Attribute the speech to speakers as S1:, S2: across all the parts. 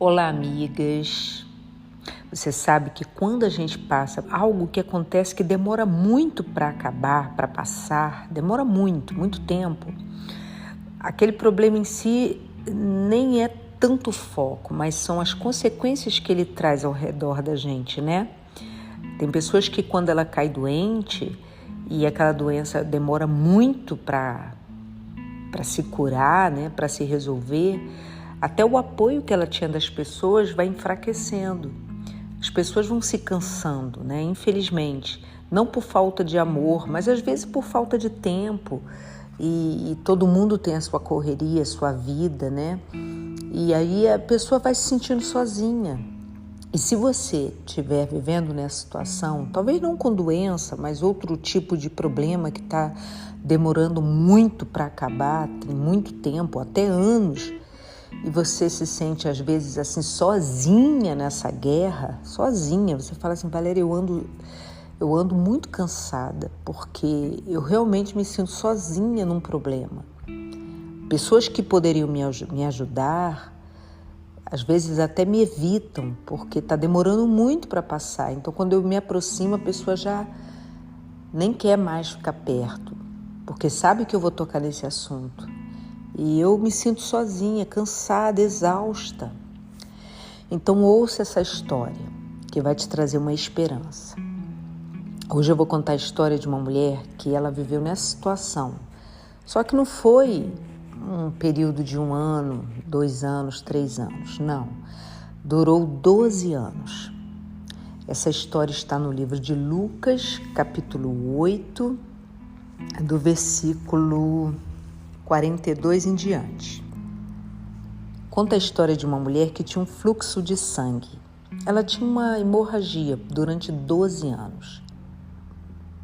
S1: Olá, amigas. Você sabe que quando a gente passa algo que acontece que demora muito para acabar, para passar, demora muito tempo, aquele problema em si nem é tanto foco, mas são as consequências que ele traz ao redor da gente, né? Tem pessoas que quando ela cai doente e aquela doença demora muito para se curar, né, para se resolver, até o apoio que ela tinha das pessoas vai enfraquecendo. As pessoas vão se cansando, né, infelizmente. Não por falta de amor, mas às vezes por falta de tempo. E todo mundo tem a sua correria, a sua vida, né? E aí a pessoa vai se sentindo sozinha. E se você estiver vivendo nessa situação, talvez não com doença, mas outro tipo de problema que está demorando muito para acabar, tem muito tempo, até anos, e você se sente às vezes assim sozinha nessa guerra, sozinha, você fala assim, Valéria, eu ando muito cansada, porque eu realmente me sinto sozinha num problema. Pessoas que poderiam me ajudar, às vezes até me evitam, porque está demorando muito para passar. Então, quando eu me aproximo, a pessoa já nem quer mais ficar perto, porque sabe que eu vou tocar nesse assunto. E eu me sinto sozinha, cansada, exausta. Então, ouça essa história, que vai te trazer uma esperança. Hoje eu vou contar a história de uma mulher que ela viveu nessa situação. Só que não foi um período de 1 ano, 2 anos, 3 anos, não. Durou 12 anos. Essa história está no livro de Lucas, capítulo 8, do versículo 42 em diante. Conta a história de uma mulher que tinha um fluxo de sangue. Ela tinha uma hemorragia durante 12 anos.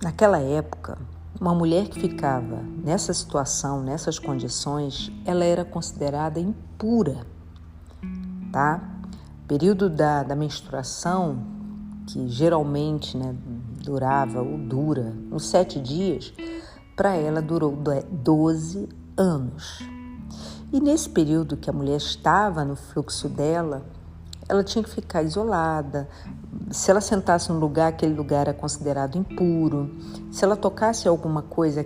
S1: Naquela época, uma mulher que ficava nessa situação, nessas condições, ela era considerada impura, tá? Período da menstruação, que geralmente, né, durava ou dura uns 7 dias, para ela durou 12 anos. E nesse período que a mulher estava no fluxo dela, ela tinha que ficar isolada. Se ela sentasse num lugar, aquele lugar era considerado impuro. Se ela tocasse alguma coisa,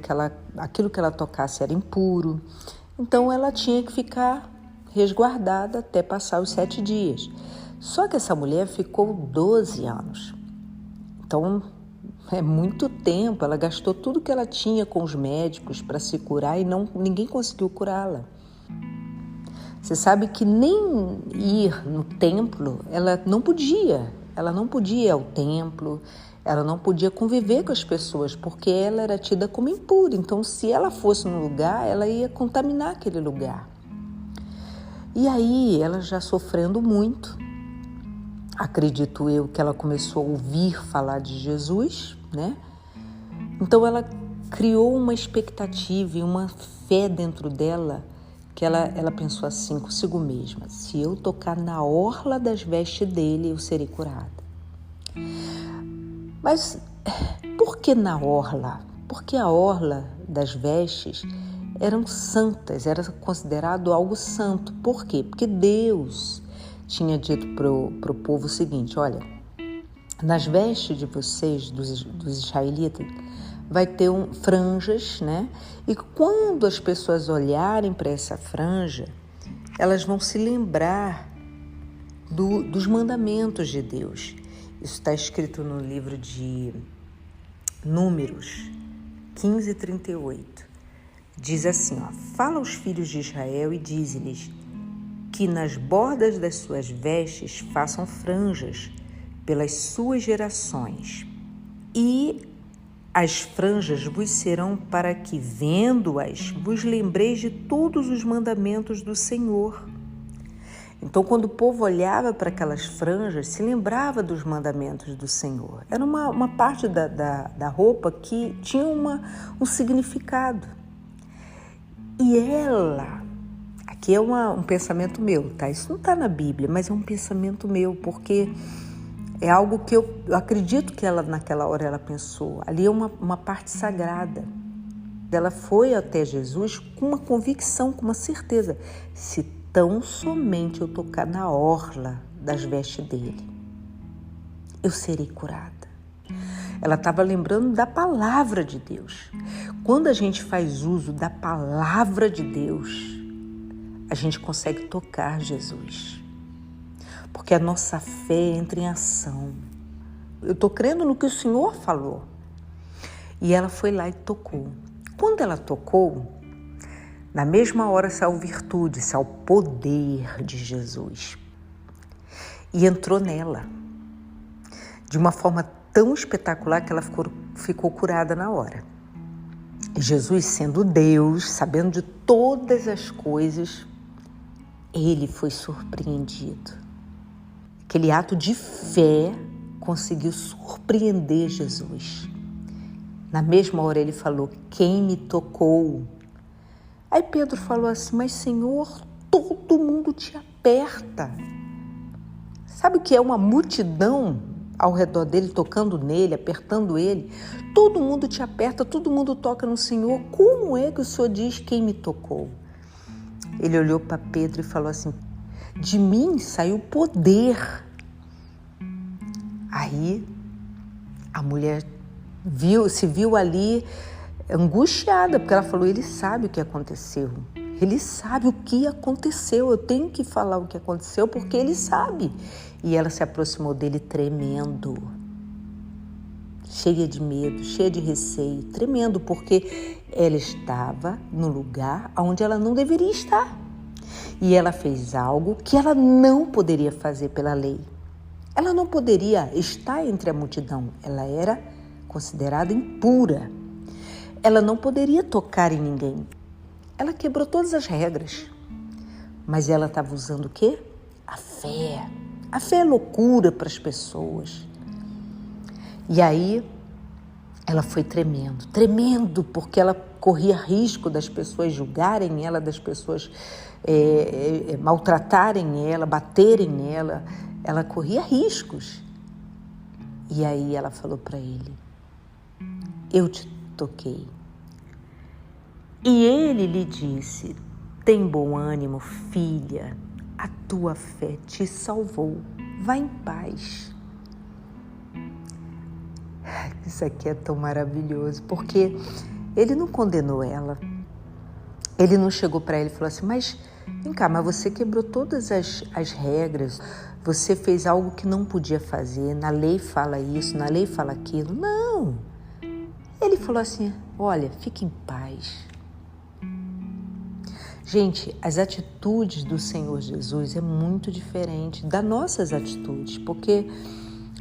S1: aquilo que ela tocasse era impuro. Então ela tinha que ficar resguardada até passar os 7 dias. Só que essa mulher ficou 12 anos. Então é muito tempo. Ela gastou tudo que ela tinha com os médicos para se curar e ninguém conseguiu curá-la. Você sabe que nem ir no templo, ela não podia ir ao templo, ela não podia conviver com as pessoas, porque ela era tida como impura. Então, se ela fosse num lugar, ela ia contaminar aquele lugar. E aí, ela já sofrendo muito, acredito eu que ela começou a ouvir falar de Jesus, né? Então, ela criou uma expectativa e uma fé dentro dela, que ela pensou assim consigo mesma, se eu tocar na orla das vestes dele, eu serei curada. Mas por que na orla? Porque a orla das vestes eram santas, era considerado algo santo. Por quê? Porque Deus tinha dito pro povo o seguinte, olha, nas vestes de vocês, dos israelitas, vai ter franjas, né? E quando as pessoas olharem para essa franja, elas vão se lembrar dos mandamentos de Deus. Isso está escrito no livro de Números 15:38. Diz assim, ó, fala aos filhos de Israel e dize-lhes que nas bordas das suas vestes façam franjas pelas suas gerações. E as franjas vos serão para que, vendo-as, vos lembreis de todos os mandamentos do Senhor. Então, quando o povo olhava para aquelas franjas, se lembrava dos mandamentos do Senhor. Era uma parte da roupa que tinha um significado. E ela, aqui é um pensamento meu, tá? Isso não está na Bíblia, mas é um pensamento meu, porque é algo que eu acredito que ela, naquela hora, ela pensou. Ali é uma parte sagrada. Ela foi até Jesus com uma convicção, com uma certeza. Se tão somente eu tocar na orla das vestes dele, eu serei curada. Ela estava lembrando da palavra de Deus. Quando a gente faz uso da palavra de Deus, a gente consegue tocar Jesus. Porque a nossa fé entra em ação. Eu estou crendo no que o Senhor falou. E ela foi lá e tocou. Quando ela tocou, na mesma hora saiu virtude, saiu poder de Jesus. E entrou nela. De uma forma tão espetacular que ela ficou curada na hora. E Jesus, sendo Deus, sabendo de todas as coisas, ele foi surpreendido. Aquele ato de fé conseguiu surpreender Jesus. Na mesma hora ele falou: quem me tocou? Aí Pedro falou assim: mas Senhor, todo mundo te aperta. Sabe o que é uma multidão ao redor dele, tocando nele, apertando ele? Todo mundo te aperta, todo mundo toca no Senhor. Como é que o Senhor diz quem me tocou? Ele olhou para Pedro e falou assim: de mim saiu poder. Aí a mulher se viu ali angustiada, porque ela falou: ele sabe o que aconteceu. Ele sabe o que aconteceu. Eu tenho que falar o que aconteceu porque ele sabe. E ela se aproximou dele tremendo, cheia de medo, cheia de receio, tremendo, porque ela estava no lugar onde ela não deveria estar. E ela fez algo que ela não poderia fazer pela lei. Ela não poderia estar entre a multidão. Ela era considerada impura. Ela não poderia tocar em ninguém. Ela quebrou todas as regras. Mas ela estava usando o quê? A fé. A fé é loucura para as pessoas. E aí ela foi tremendo, porque ela corria risco das pessoas julgarem ela, das pessoas maltratarem ela, baterem nela. Ela corria riscos. E aí ela falou para ele: eu te toquei. E ele lhe disse: tem bom ânimo, filha, a tua fé te salvou. Vá em paz. Isso aqui é tão maravilhoso, porque ele não condenou ela. Ele não chegou para ela e falou assim: mas vem cá, mas você quebrou todas as regras, você fez algo que não podia fazer, na lei fala isso, na lei fala aquilo. Não. Ele falou assim: olha, fique em paz. Gente, as atitudes do Senhor Jesus é muito diferente das nossas atitudes, porque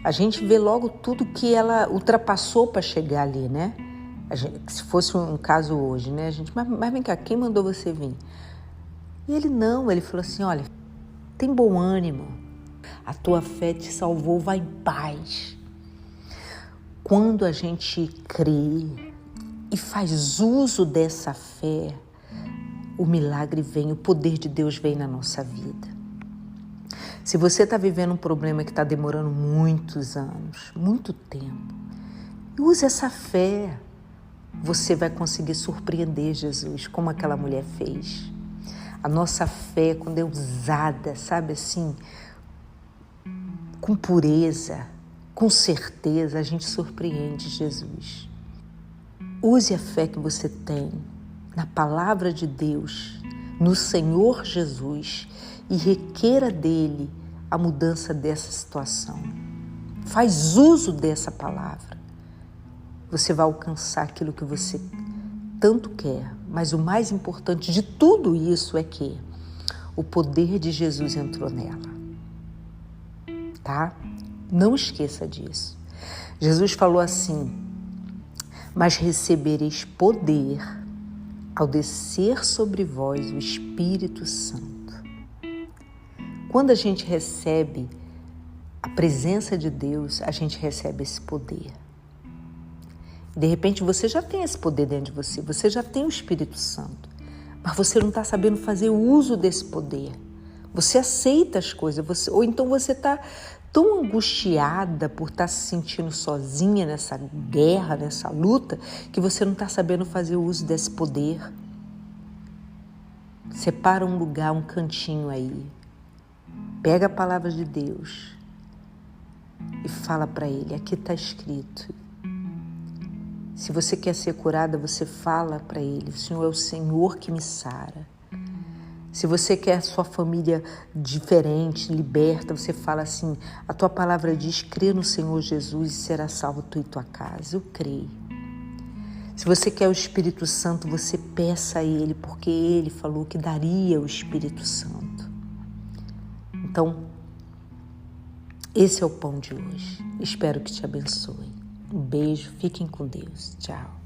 S1: a gente vê logo tudo que ela ultrapassou para chegar ali, né? Se fosse um caso hoje, né? A gente, mas vem cá, quem mandou você vir? E ele não, ele falou assim: olha, tem bom ânimo, a tua fé te salvou, vai em paz. Quando a gente crê e faz uso dessa fé, o milagre vem, o poder de Deus vem na nossa vida. Se você está vivendo um problema que está demorando muitos anos, muito tempo, use essa fé. Você vai conseguir surpreender Jesus, como aquela mulher fez. A nossa fé, quando é usada, sabe assim, com pureza, com certeza, a gente surpreende Jesus. Use a fé que você tem na palavra de Deus, no Senhor Jesus, e requeira dele a mudança dessa situação. Faz uso dessa palavra. Você vai alcançar aquilo que você tanto quer. Mas o mais importante de tudo isso é que o poder de Jesus entrou nela. Tá? Não esqueça disso. Jesus falou assim: mas recebereis poder ao descer sobre vós o Espírito Santo. Quando a gente recebe a presença de Deus, a gente recebe esse poder. De repente você já tem esse poder dentro de você, você já tem o Espírito Santo, mas você não está sabendo fazer uso desse poder. Você aceita as coisas, ou então você está tão angustiada por estar se sentindo sozinha nessa guerra, nessa luta, que você não está sabendo fazer uso desse poder. Separa um lugar, um cantinho aí. Pega a palavra de Deus e fala para Ele. Aqui está escrito. Se você quer ser curada, você fala para Ele. O Senhor é o Senhor que me sara. Se você quer sua família diferente, liberta, você fala assim, a tua palavra diz, crê no Senhor Jesus e será salvo tu e tua casa. Eu creio. Se você quer o Espírito Santo, você peça a Ele, porque Ele falou que daria o Espírito Santo. Então, esse é o pão de hoje. Espero que te abençoe. Um beijo, fiquem com Deus. Tchau.